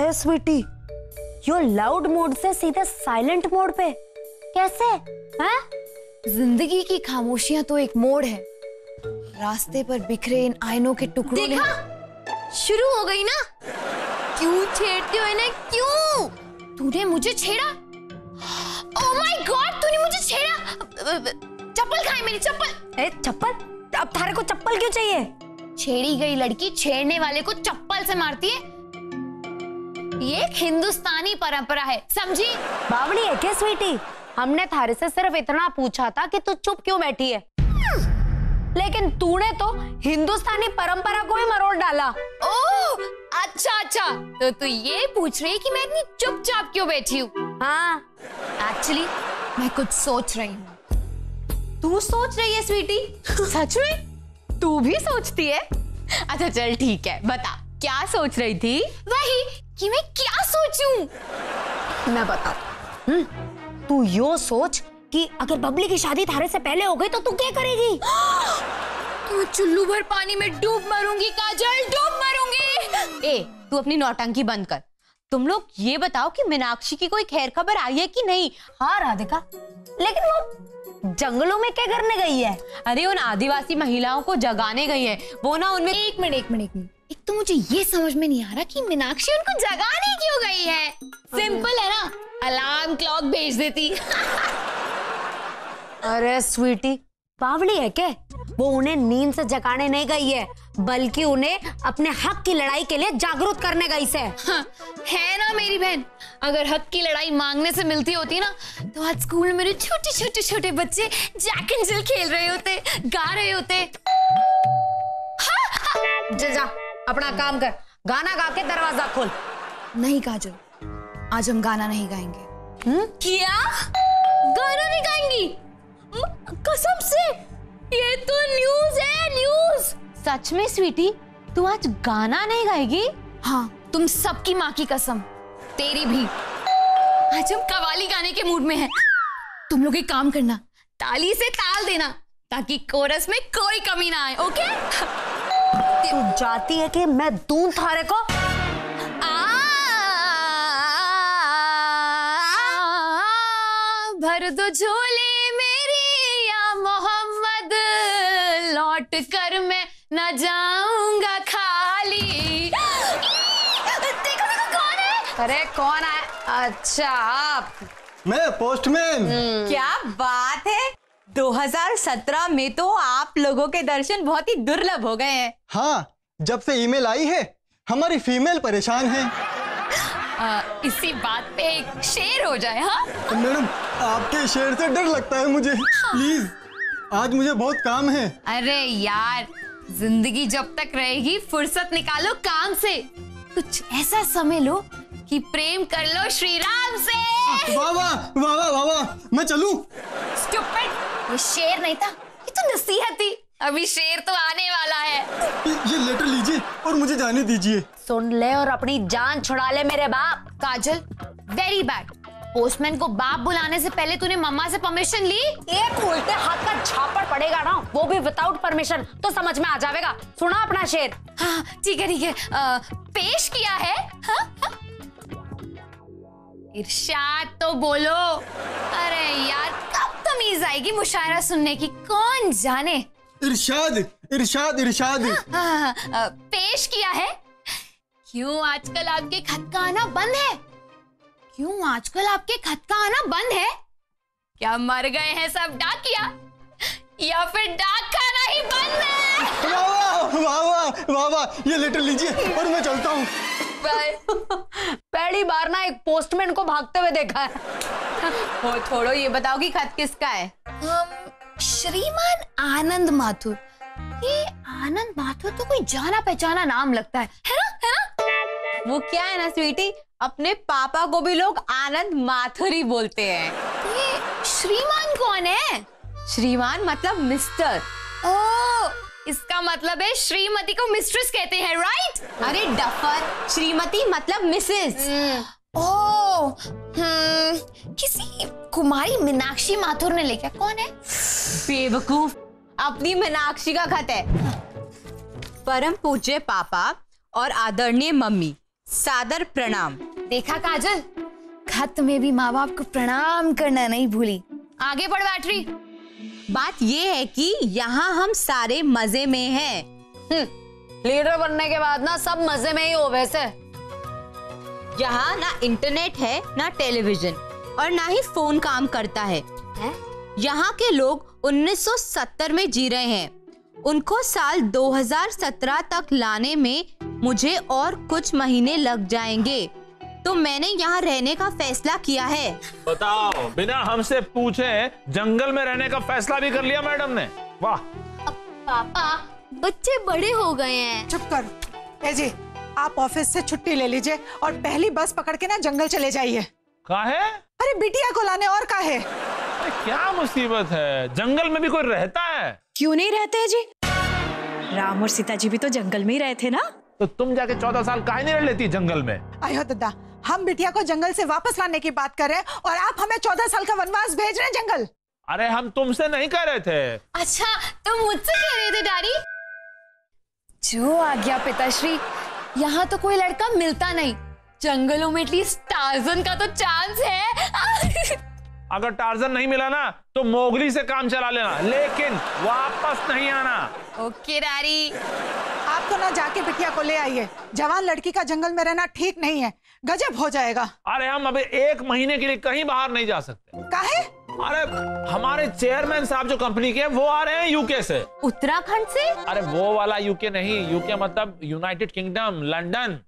ए स्वीटी, यो loud mode से सीधे silent mode पे कैसे? हैं? जिंदगी की खामोशियां तो एक मोड़ है। रास्ते पर बिखरे इन आईनों के टुकड़ों ने शुरू हो गई ना। क्यों छेड़ते हो इन्हें? क्यों? तूने मुझे छेड़ा? ओह माय गॉड, तूने मुझे छेड़ा। चप्पल कहाँ है मेरी चप्पल? ए चप्पल? अब थारे को चप्पल क्यों चाहिए? छेड़ी गई लड़की छेड़ने वाले को चप्पल से मारती है। ये एक हिंदुस्तानी परंपरा है, समझी? बावड़ी है क्या स्वीटी? हमने थारे से सिर्फ इतना पूछा था कि तू चुप क्यों बैठी है, लेकिन तूने तो हिंदुस्तानी परंपरा को ही मरोड़ डाला। ओह अच्छा अच्छा, तो तू ये पूछ रही है कि मैं इतनी चुपचाप क्यों बैठी हूँ? हाँ, एक्चुअली मैं कुछ सोच रही हूँ। तू सोच रही है स्वीटी? सच में? तू भी सोचती है? अच्छा चल ठीक है, बता क्या सोच रही थी? वही कि मैं क्या सोचूं? मैं बताऊं। तू यो सोच कि अगर बबली की शादी थारे से पहले हो गई तो तू क्या करेगी? तो चुल्लू भर पानी में डूब मरूंगी काजल, डूब मरूंगी। ए तू अपनी नौटंकी बंद कर। तुम लोग ये बताओ कि मीनाक्षी की कोई खैर खबर आई है कि नहीं? हाँ राधिका, लेकिन वो जंगलों में क्या करने गई है? अरे उन आदिवासी महिलाओं को जगाने गई है वो ना। उनमें एक मिनट, एक तो मुझे ये समझ में नहीं आ रहा कि मीनाक्षी उनको जगाने क्यों गई है। सिंपल है ना, अलार्म क्लॉक भेज देती। अरे स्वीटी, बावड़ी है क्या? वो उन्हें नींद से जगाने नहीं गई है, बल्कि उन्हें अपने हक की लड़ाई के लिए जागरूक करने गई से। हाँ, है ना मेरी बहन, अगर हक की लड़ाई मांगने से मिलती होती ना तो आज स्कूल में मेरे छोटे बच्चे जैक एंड जिल खेल रहे होते, गा रहे होते। हाँ, जा अपना काम कर, गाना गा के दरवाजा खोल। नहीं काजल, आज हम गाना नहीं गाएंगे। क्या? गाना नहीं गाएंगी? कसम से? ये तो न्यूज़ है, न्यूज़। सच में स्वीटी, तू आज गाना नहीं गाएगी? हाँ, तुम सबकी माँ की कसम, तेरी भी। आज हम कव्वाली गाने के मूड में हैं। तुम लोग एक काम करना, ताली से ताल देना ताकि कोरस में कोई कमी ना आए, ओके? तू जाती है कि मैं दूं थारे को? भर दो झोली मेरी या मोहम्मद, लौट कर मैं न जाऊंगा खाली। देखो कौन है? अरे कौन है? अच्छा आप। मैं पोस्टमैन। क्या बात है, 2017 में तो आप लोगों के दर्शन बहुत ही दुर्लभ हो गए हैं। हाँ, जब से ईमेल आई है हमारी फीमेल परेशान है। इसी बात पे एक शेर हो जाए। हाँ मैडम, आपके शेर से डर लगता है मुझे। प्लीज, आज मुझे बहुत काम है। अरे यार, जिंदगी जब तक रहेगी फुर्सत निकालो काम से। कुछ ऐसा समय लो कि प्रेम कर लो श्री राम से। वाह वाह वाह वाह वाह वाह, मैं चलूं? स्टूपिड, ये शेर नहीं था, ये तो नसीहत थी। अभी शेर तो आने वाला है। ये लेटर लीजिए और मुझे जाने दीजिए। सुन ले और अपनी जान छुड़ा ले मेरे बाप। काजल, वेरी बैड। पोस्टमैन को बाप बुलाने से पहले तूने मम्मा से परमिशन ली? एक उल्टे हाथ का झापड़ पड़ेगा ना, वो भी विदाउट परमिशन, तो समझ में आ जाएगा। सुना अपना शेर? हाँ ठीक है, पेश किया है। हाँ? इरशाद तो बोलो। अरे यार, कब तमीज आएगी मुशायरा सुनने की, कौन जाने। इरशाद इरशाद इरशाद। पेश किया है। क्यों आजकल आपके खत का आना बंद है? क्यों आजकल आपके खत का आना बंद है? क्या मर गए हैं सब डाकिया, या फिर डाक खाना ही बंद है? वाह वाह वाह वाह वाह, ये लेटर लीजिए और मैं चलता हूँ। पहली बार ना एक पोस्टमैन को भागते हुए देखा है। छोड़ो, ये बताओ कि खत किसका है? श्रीमान आनंद माथुर। ये आनंद माथुर तो कोई जाना पहचाना नाम लगता है ना? वो क्या है ना स्वीटी, अपने पापा को भी लोग आनंद माथुर ही बोलते हैं। ये श्रीमान कौन है? श्रीमान मतलब मिस्टर। ओह, इसका मतलब है श्रीमती को मिस्ट्रेस कहते हैं, राइट? अरे डफर, श्रीमती मतलब मिसेस। ओह, किसी कुमारी मीनाक्षी माथुर ने लिखा। कौन है? बेवकूफ, अपनी मीनाक्षी का खत है। परम पूज्य पापा और आदरणीय मम्मी, सादर प्रणाम। देखा काजल, खत में भी माँ बाप को प्रणाम करना नहीं भूली। आगे बढ़ बैटरी। बात ये है कि यहाँ हम सारे मजे में हैं। लीडर बनने के बाद ना सब मजे में ही हो वैसे। यहाँ ना इंटरनेट है, ना टेलीविजन, और ना ही फोन काम करता है। यहाँ के लोग 1970 में जी रहे हैं। उनको साल 2017 तक लाने में मुझे और कुछ महीने लग जाएंगे, तो मैंने यहाँ रहने का फैसला किया है। बताओ, बिना हमसे पूछे जंगल में रहने का फैसला भी कर लिया मैडम ने। वाह। पापा, बच्चे बड़े हो गए हैं। चुप कर। ए जी, आप ऑफिस से छुट्टी ले लीजिए और पहली बस पकड़ के ना जंगल चले जाइए। काहे? अरे बिटिया को लाने, और काहे? अरे क्या मुसीबत है, जंगल में भी कोई रहता है? क्यों नहीं रहते हैं जी? राम और सीता जी भी तो जंगल में ही रहे थे ना। तो तुम जाके 14 साल काहे नहीं रह लेती जंगल में? आयो दादा, हम बिटिया को जंगल से वापस लाने की बात कर रहे हैं और आप हमें 14 साल का वनवास भेज रहे हैं जंगल। अरे हम तुमसे नहीं कह रहे थे। अच्छा, तो मुझसे कह रहे थे डैडी? जो आ गया पिताश्री, यहाँ तो कोई लड़का मिलता नहीं। जंगलों में एटलीस्ट टार्जन का तो चांस है। अगर टार्जन नहीं मिला ना तो मोगली से काम चला लेना, लेकिन वापस नहीं आना। Okay daddy. आप तो ना जाके बिटिया को ले आइए। जवान लड़की का जंगल में रहना ठीक नहीं है, गजब हो जाएगा। अरे हम अभी 1 महीने के लिए कहीं बाहर नहीं जा सकते। काहे? अरे हमारे चेयरमैन साहब जो कंपनी के, वो आ रहे हैं यूके से। उत्तराखंड से? अरे वो वाला यूके नहीं, यूके मतलब यूनाइटेड किंगडम, लंदन।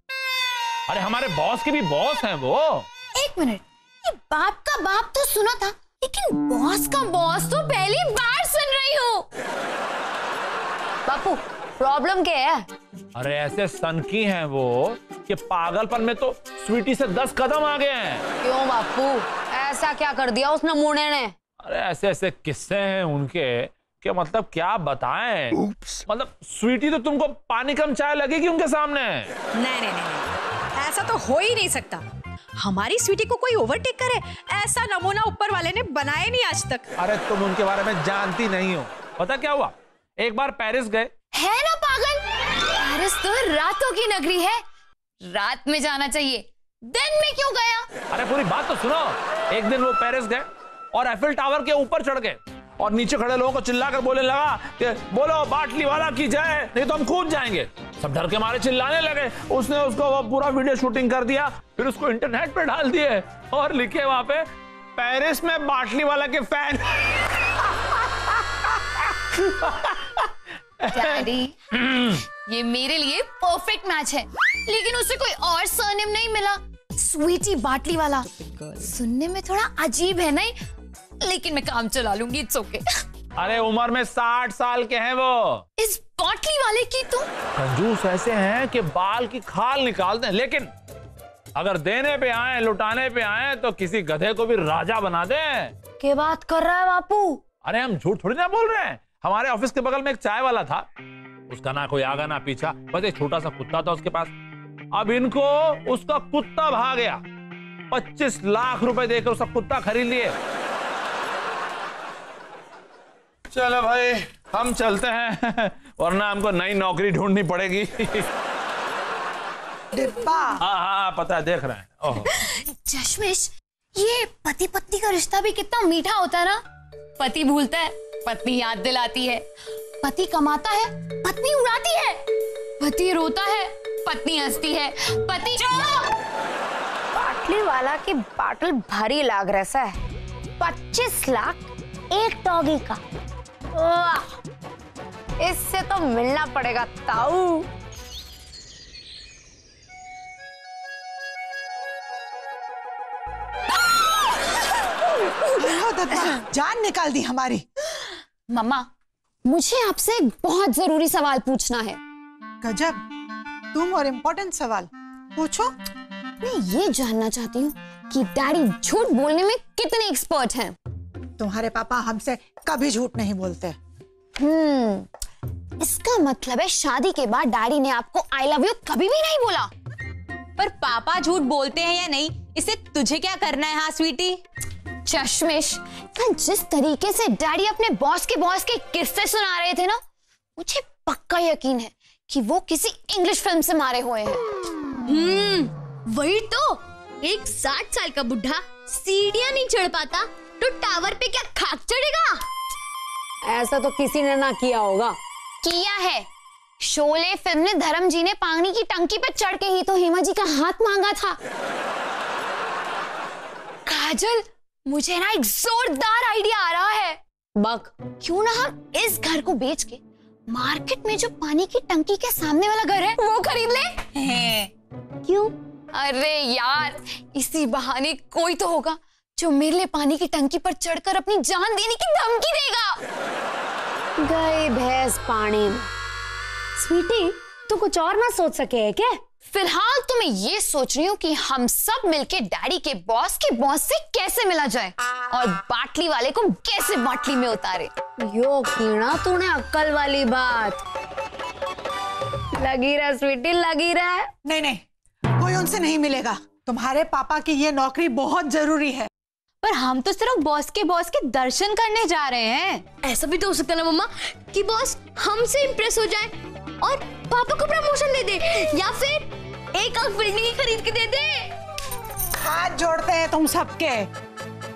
अरे हमारे बॉस के भी बॉस हैं वो। एक मिनट, ये बाप का बाप तो सुना था, लेकिन बॉस का बॉस तो पहली बार सुन रही हूँ। बापू, प्रॉब्लम क्या है? अरे ऐसे सनकी हैं वो कि पागलपन में तो स्वीटी से 10 कदम आगे हैं। क्यों बापू, ऐसा क्या कर दिया उस नमूने ने? अरे ऐसे ऐसे किस्से हैं उनके कि मतलब क्या बताएं। मतलब स्वीटी तो तुमको पानी कम चाय लगेगी उनके सामने। नहीं, ऐसा तो हो ही नहीं सकता। हमारी स्वीटी को कोई ओवरटेक करे, ऐसा नमूना ऊपर वाले ने बनाया नहीं आज तक। अरे तुम उनके बारे में जानती नहीं हो। पता क्या हुआ, एक बार पेरिस गए। है ना पागल, पेरिस तो रातों की नगरी है, रात में जाना चाहिए, दिन में क्यों गया? अरे पूरी बात तो सुनो। एक दिन वो पेरिस गए और एफिल टावर के ऊपर चढ़ गए और नीचे खड़े लोगों को चिल्लाकर बोलने लगा कि बोलो बाटली वाला की जय, नहीं तो हम कूद जाएंगे। सब डर के मारे चिल्लाने लगे। उसने उसको वो पूरा वीडियो शूटिंग कर दिया, फिर उसको इंटरनेट पे डाल दिए और लिखे वहां पे, पेरिस में बाटली वाला के फैन। डैडी, ये मेरे लिए परफेक्ट मैच है, लेकिन उसे कोई और सरनेम नहीं मिला। स्वीटी बाटली वाला सुनने में थोड़ा अजीब है नहीं, लेकिन मैं काम चला लूंगी, इट्स ओके। अरे उम्र में 60 साल के हैं वो। इस बाटली वाले की तो कंजूस ऐसे हैं कि बाल की खाल निकालते हैं, लेकिन अगर देने पे आए, लुटाने पे आए तो किसी गधे को भी राजा बना दे। क्या बात कर रहा है बापू? अरे हम झूठ थोड़ी ना बोल रहे हैं। हमारे ऑफिस के बगल में एक चाय वाला था, उसका ना कोई आगा ना पीछा, बस एक छोटा सा कुत्ता था उसके पास। अब इनको उसका कुत्ता भा गया, 25 लाख रुपए देकर उसका कुत्ता खरीद लिए। चलो भाई हम चलते हैं, वरना हमको नई नौकरी ढूंढनी पड़ेगी। डिब्बा। हाँ पता है, देख रहे हैं। ओह चश्मिश, ये पति पत्नी का रिश्ता भी कितना मीठा होता है ना। पति भूलता है, पत्नी याद दिलाती है। पति कमाता है, पत्नी उड़ाती है। पति रोता है, पत्नी हंसती है। पति बाटली वाला की बाटल भारी लाग रहा है। 25 लाख एक डॉगी का। इससे तो मिलना पड़ेगा ताऊ। जान निकाल दी हमारी। मम्मा, मुझे आपसे एक बहुत जरूरी सवाल पूछना है। गजब, तुम और इम्पोर्टेंट सवाल पूछो। मैं ये जानना चाहती हूँ कि डैडी झूठ बोलने में कितने एक्सपर्ट हैं। तुम्हारे पापा हमसे कभी झूठ नहीं बोलते। इसका मतलब है शादी के बाद डैडी ने आपको आई लव यू कभी भी नहीं बोला। पर पापा झूठ बोलते हैं या नहीं, इसे तुझे क्या करना है? हाँ स्वीटी। चश्मिश, जिस तरीके से डैडी अपने बॉस के किस्से सुना रहे थे ना, मुझे पक्का यकीन है कि वो किसी इंग्लिश फिल्म से मारे हुए हैं। वही तो, एक 60 साल का बुढ़ा सीढ़ियां नहीं चढ़ पाता तो टावर पे क्या खाक चढ़ेगा? ऐसा तो किसी ने ना किया होगा। किया है। शोले फिल्म ने धर्म जी ने पानी की टंकी पे चढ़ के ही तो हेमा जी का हाथ मांगा था। काजल, मुझे ना एक जोरदार आइडिया आ रहा है। बक, क्यों ना हम इस घर को बेच के मार्केट में जो पानी की टंकी के सामने वाला घर है वो खरीद ले? क्यों? अरे यार, इसी बहाने कोई तो होगा जो मेरे लिए पानी की टंकी पर चढ़कर अपनी जान देने की धमकी देगा। गई भैंस पानी में। स्वीटी, तू कुछ और ना सोच सके है क्या? फिलहाल तो मैं ये सोच रही हूँ कि हम सब मिलके डैडी के बॉस से कैसे मिला जाए और बाटली वाले को कैसे बाटली में उतारे। यो कीड़ा, तूने अक्ल वाली बात। लगी रहा स्वीटी, लगी रहा। नहीं नहीं, कोई उनसे नहीं मिलेगा। तुम्हारे पापा की ये नौकरी बहुत जरूरी है। पर हम तो सिर्फ बॉस के दर्शन करने जा रहे हैं। ऐसा भी तो हो सकता है ना मम्मा कि बॉस हमसे इम्प्रेस हो जाए और पापा को प्रमोशन दे दे, या फिर एक आध बिल्डिंग खरीद के दे दे। हाथ जोड़ते हैं तुम सबके।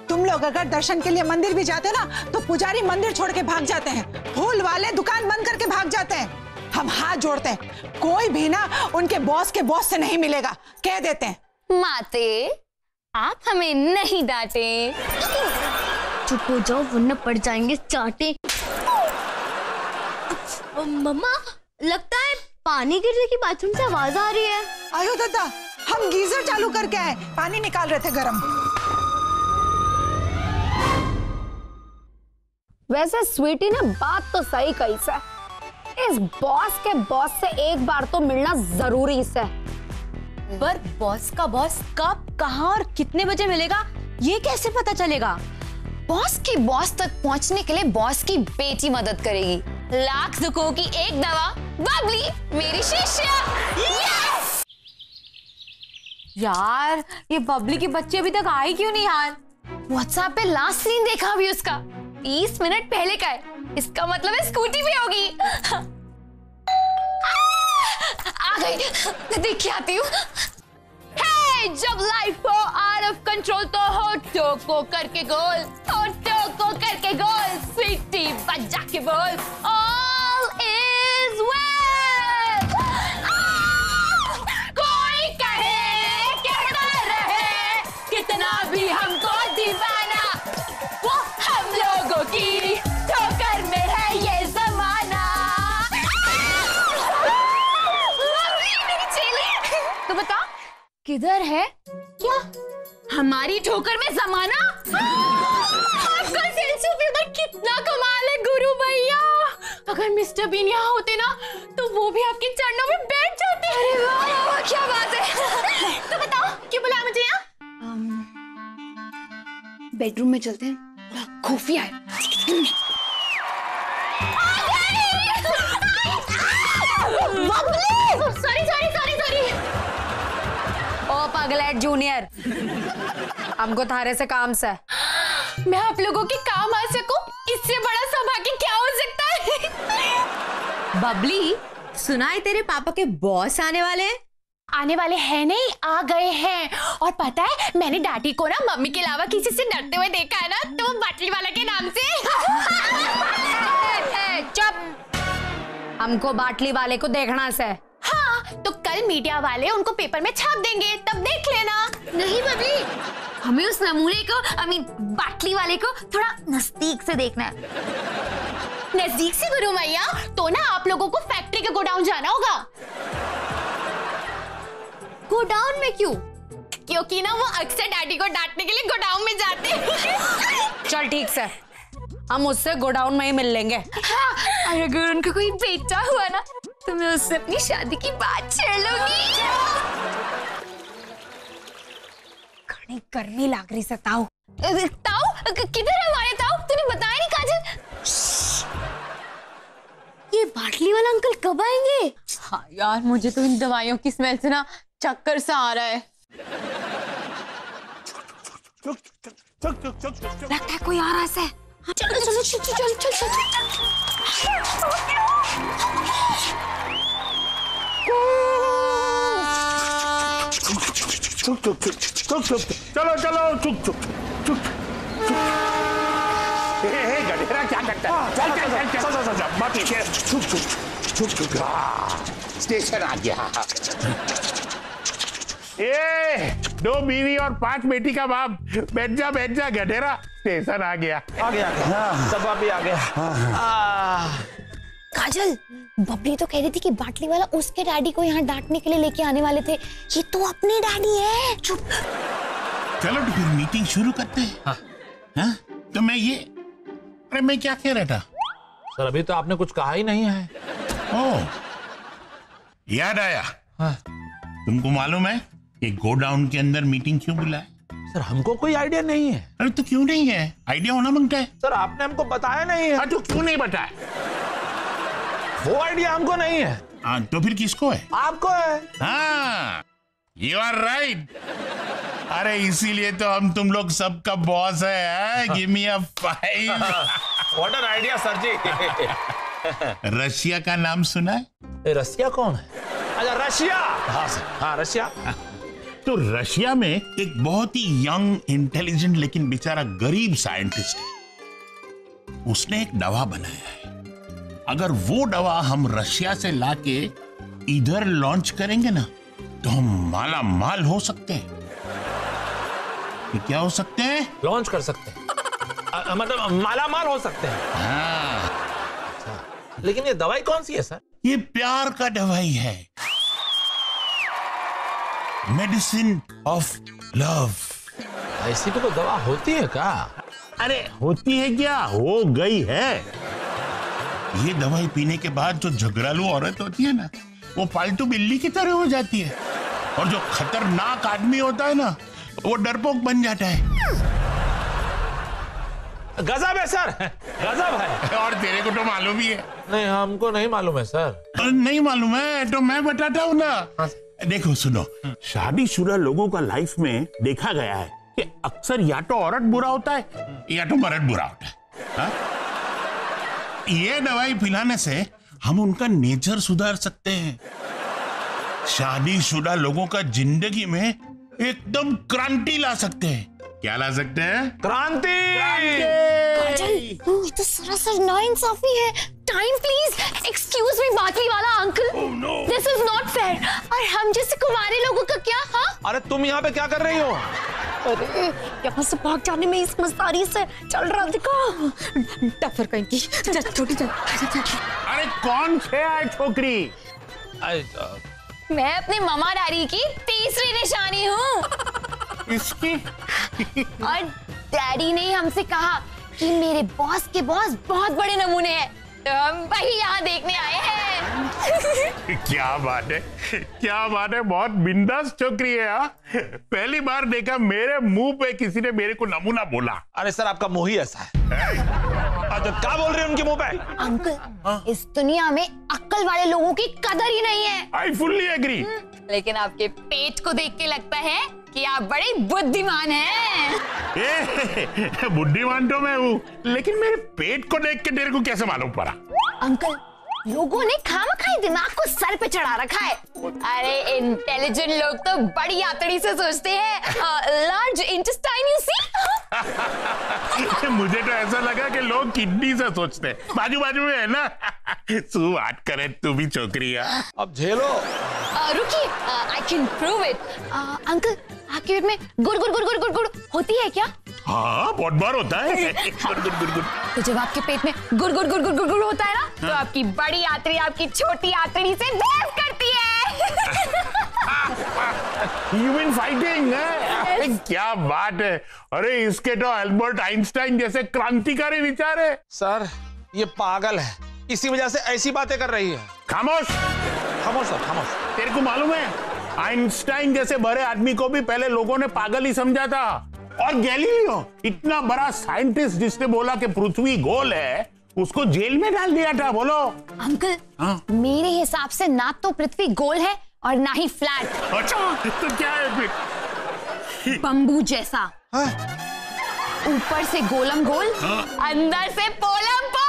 तुम लोग अगर दर्शन के लिए मंदिर भी जाते ना तो पुजारी मंदिर छोड़ के भाग जाते हैं, फूल वाले दुकान बंद करके भाग जाते हैं। हम हाथ जोड़ते हैं, कोई भी ना उनके बॉस से नहीं मिलेगा, कह देते हैं। माते, आप हमें नहीं डांटे। चुप हो जाओ वरना पड़ जाएंगे चाटे। मम्मा, लगता है पानी गिरने की बाथरूम से आवाज आ रही है। आयो दादा, हम गीजर चालू करके आए, पानी निकाल रहे थे गरम। वैसे स्वीटी ने बात तो सही कही से। इस बॉस से एक बार तो मिलना जरूरी से। पर बॉस का बॉस कब, कहां और कितने बजे मिलेगा ये कैसे पता चलेगा? बॉस के बॉस तक पहुंचने के लिए बॉस की बेटी मदद करेगी। लाख दुखों की एक दवा, बबली मेरी शिष्या। यस! यार, ये बबली के बच्चे अभी तक आए क्यों नहीं यार? व्हाट्सएप पे लास्ट सीन देखा भी उसका 30 मिनट पहले का है। इसका मतलब है स्कूटी पे होगी। आ गई, देख के आती हूँ। जब लाइफ हो आउट ऑफ कंट्रोल तो होठों को करके गोल, होठों को करके गोल, स्वीटी बजा के बोल ऑल इज वेल। कोई कहे कहता रहे कितना भी हमको दीवाना, वो हम लोगों की ठोकर में है ये जमाना। मेरी चेली, तो बता किधर है? क्या हमारी ठोकर में जमाना? आपका सेंस ऑफ ह्यूमर कितना कमाल है गुरु भैया। अगर मिस्टर बीन यहाँ होते ना तो वो भी आपके चरणों में बैठ जाते। अरे वाह, क्या बात है। तो बताओ क्यों बुलाया मुझे यहाँ? बेडरूम में चलते हैं, खुफिया है। सॉरी। ओ पगलेट जूनियर, हमको थारे से काम से। मैं आप लोगों के काम आ सकूं, इससे बड़ा सौभाग्य क्या हो सकता है? बबली, सुना है तेरे पापा के बॉस आने वाले हैं? आने वाले हैं नहीं, आ गए हैं। और पता है, मैंने डाटी को ना मम्मी के अलावा किसी से डरते हुए देखा है ना, तो वो बाटली वाला के नाम से। चुप, हमको बाटली वाले को देखना से। हाँ, तो कल मीडिया वाले उनको पेपर में छाप देंगे, तब देख लेना। नहीं बबली, हमें उस नमूने को, बाटली वाले को थोड़ा नजदीक से देखना है। नजदीक से गुरु मैया, तो ना आप लोगों को फैक्ट्री के गोडाउन जाना होगा। गोडाउन में क्यों? क्योंकि ना वो अक्सर डैडी को डांटने के लिए गोडाउन में जाते हैं। चल ठीक से, हम उससे गोडाउन में ही मिल लेंगे। हाँ, और अगर उनको कोई बेटा हुआ ना तो मैं उससे अपनी शादी की बात छेड़ लूंगी। घनी गर्मी लग रही से। ताऊ किधर है हमारे ताऊ? तूने बताया नहीं काजल। ये बाटली वाला अंकल कब आएंगे? हाँ यार, मुझे तो इन दवाइयों की स्मेल से ना चक्कर सा आ रहा है। लगता है कोई आ रहा है। चल। चुप चुप चुप चुप चुप चलो चलो चुप चुप चुप चुप। गधेरा क्या करता है? चल चल चल चल चल मत पीछे। चुप चुप चुप चुप। स्टेशन आ गया। ए 2 बीवी और 5 बेटी का बाप, बैठ जा गधेरा, स्टेशन आ गया। आ गया सब भी आ गया। काजल, बबली तो कह रही थी कि बाटली वाला उसके डैडी को यहाँ डांटने के लिए लेके आने वाले थे। ये तो अपने डैडी है। चुप। चलो तो फिर मीटिंग शुरू करते हैं। हाँ? तो मैं क्या कह रहा था? सर अभी तो आपने कुछ कहा ही नहीं है। ओह, याद आया। हाँ। तुमको मालूम है कि गोडाउन के अंदर मीटिंग क्यों बुलाए? सर हमको कोई आइडिया नहीं है। अरे तो क्यों नहीं है? आइडिया होना मांगता है। सर आपने हमको बताया नहीं है। तो क्यों नहीं बताया? वो आइडिया हमको नहीं है। हाँ तो फिर किसको है? आपको है। हाँ, यू आर राइट। अरे इसीलिए तो हम तुम लोग सबका बॉस है। Give me a 5। What an idea sir ji. Russia का नाम सुना है? रशिया कौन है? अच्छा रशिया। हाँ सर, हाँ रशिया। तो रशिया में एक बहुत ही यंग इंटेलिजेंट लेकिन बेचारा गरीब साइंटिस्ट है। उसने एक दवा बनाया है। अगर वो दवा हम रशिया से लाके इधर लॉन्च करेंगे ना तो हम माला माल हो सकते हैं। क्या हो सकते हैं? लॉन्च कर सकते हैं। मतलब माला माल हो सकते हैं। हाँ। लेकिन ये दवाई कौन सी है सर? ये प्यार का दवाई है। Medicine of love. ऐसी भी कोई दवा होती है क्या? अरे होती है क्या, हो गई है। ये दवाई पीने के बाद जो झगड़ालू औरत होती है ना, वो पालतू बिल्ली की तरह हो जाती है। और जो खतरनाक आदमी होता है ना, वो डरपोक बन जाता है। गजब है सर, गजब है। और तेरे को तो मालूम ही है। नहीं हमको नहीं मालूम है सर। नहीं मालूम है तो मैं बताता हूँ ना। देखो सुनो, शादीशुदा लोगों का लाइफ में देखा गया है कि अक्सर या तो औरत बुरा होता है या तो मर्द बुरा होता है। हाँ? ये दवाई पिलाने से हम उनका नेचर सुधार सकते हैं। शादीशुदा लोगों का जिंदगी में एकदम क्रांति ला सकते हैं। क्या ला सकते हैं? क्रांति। काजल, ये तो सरासर नाइंसाफी है। Time please. एक्सक्यूज मी बाटली वाला uncle. This is not fair. और हम जैसे कुंवारे लोगों का क्या? हाँ? अरे तुम यहाँ पे क्या कर रही हो? अरे यहाँ से भाग जाने में इस मस्तारी से चल रहा दिखा। टफर कहीं की। चल छोटी चल। अरे कौन है छोकरी? मैं अपने मामा डैडी की तीसरी निशानी हूँ। इसकी? और डैडी ने हमसे कहा कि मेरे बॉस के बॉस बहुत बड़े नमूने हैं, तो हम वही यहाँ देखने आए हैं। क्या बात है, क्या बात है। बहुत बिंदास छोकरी है। हाँ? पहली बार देखा मेरे मुंह पे किसी ने मेरे को नमूना बोला। अरे सर आपका मुंह ही ऐसा है। अच्छा क्या बोल रहे हैं उनके मुंह पे? अंकल, इस दुनिया में अक्ल वाले लोगों की कदर ही नहीं है। I fully agree. लेकिन आपके पेट को देख के लगता है कि आप बड़े बुद्धिमान हैं। बुद्धिमान तो मैं हूँ, लेकिन मेरे पेट को देख के तेरे को कैसे मालूम पड़ा? अंकल, लोगों ने खामखाई दिमाग को सर पे चढ़ा रखा है। अरे इंटेलिजेंट लोग तो बड़ी आतड़ी से सोचते हैं। Large intestine, you see. मुझे तो ऐसा लगा कि लोग किडनी से सोचते हैं। बाजू बाजू में है ना। तू बात करे, तू भी छोकरी है। अब झेलो। रुकिए, I can prove it. Uncle, आपके पेट में गुड़ गुड़ गुड़ गुड़ गुड़ गुड़ होती है क्या? हाँ बहुत बार होता है। गुड़ गुड़ गुड़ गुड़। तो जब आपके पेट में गुड़ गुड़ गुड़ गुड़ गुड़ गुड़ होता है ना, तो आपकी बड़ी आंतड़ी आपकी छोटी आंतड़ी से बहस करती है। You been fighting, है? क्या बात है। अरे इसके तो अल्बर्ट आइंस्टाइन जैसे क्रांतिकारी विचार है। सर ये पागल है, इसी वजह से ऐसी बातें कर रही है। खामोश। खामोश सर, खामोश। तेरे को मालूम है, आइंस्टाइन जैसे बड़े आदमी को भी पहले लोगों ने पागल ही समझा था। और गैलीलियो, इतना बड़ा साइंटिस्ट जिसने बोला कि पृथ्वी गोल है, उसको जेल में डाल दिया था। बोलो अंकल। हाँ? मेरे हिसाब से ना तो पृथ्वी गोल है और ना ही फ्लैट। अच्छा तो क्या है फिर? बम्बू जैसा। ऊपर से गोलम गोल, अंदर से पोलम पोल।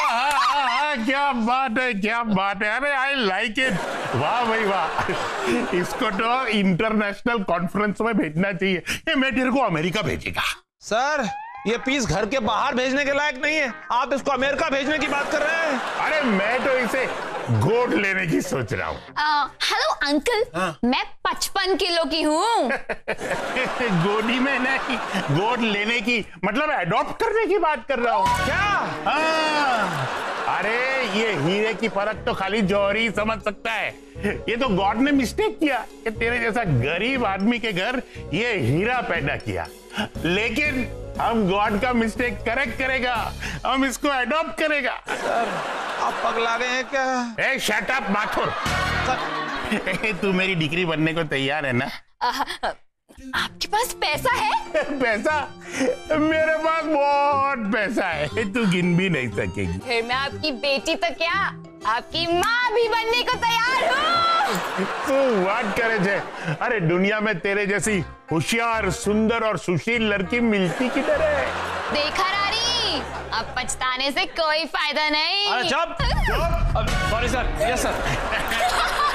क्या बात है, क्या बात है। अरे आई लाइक इट, वाह भाई वाह। इसको तो इंटरनेशनल कॉन्फ्रेंस में भेजना चाहिए। ये मैं तेरे को अमेरिका भेजेगा। सर ये पीस घर के बाहर भेजने के लायक नहीं है, आप इसको अमेरिका भेजने की बात कर रहे हैं। अरे मैं तो इसे गोद लेने की सोच रहा हूँ। हेलो अंकल, मैं 55 किलो की हूँ। गोदी में नहीं, गोद लेने की मतलब अडॉप्ट करने की बात कर रहा हूँ। क्या? हाँ। अरे ये हीरे की परख तो खाली जौहरी ही समझ सकता है। ये तो गॉड ने मिस्टेक किया कि तेरे जैसा गरीब आदमी के घर ये हीरा पैदा किया। लेकिन हम गॉड का मिस्टेक करेक्ट करेगा, हम इसको अडॉप्ट करेगा। सर आप पगला गए हैं क्या? ए शट अप माथुर। तू मेरी डिग्री बनने को तैयार है ना? आपके पास पैसा है? पैसा? मेरे पास बहुत पैसा है, तू गिन भी नहीं सकेगी। फिर मैं आपकी बेटी तो क्या, आपकी माँ भी बनने को तैयार हूँ। तू बात करे छे। अरे दुनिया में तेरे जैसी होशियार, सुंदर और सुशील लड़की मिलती किधर है? देखा रानी, अब पछताने से कोई फायदा नहीं। अरे चुप। Sorry sir. Yes sir.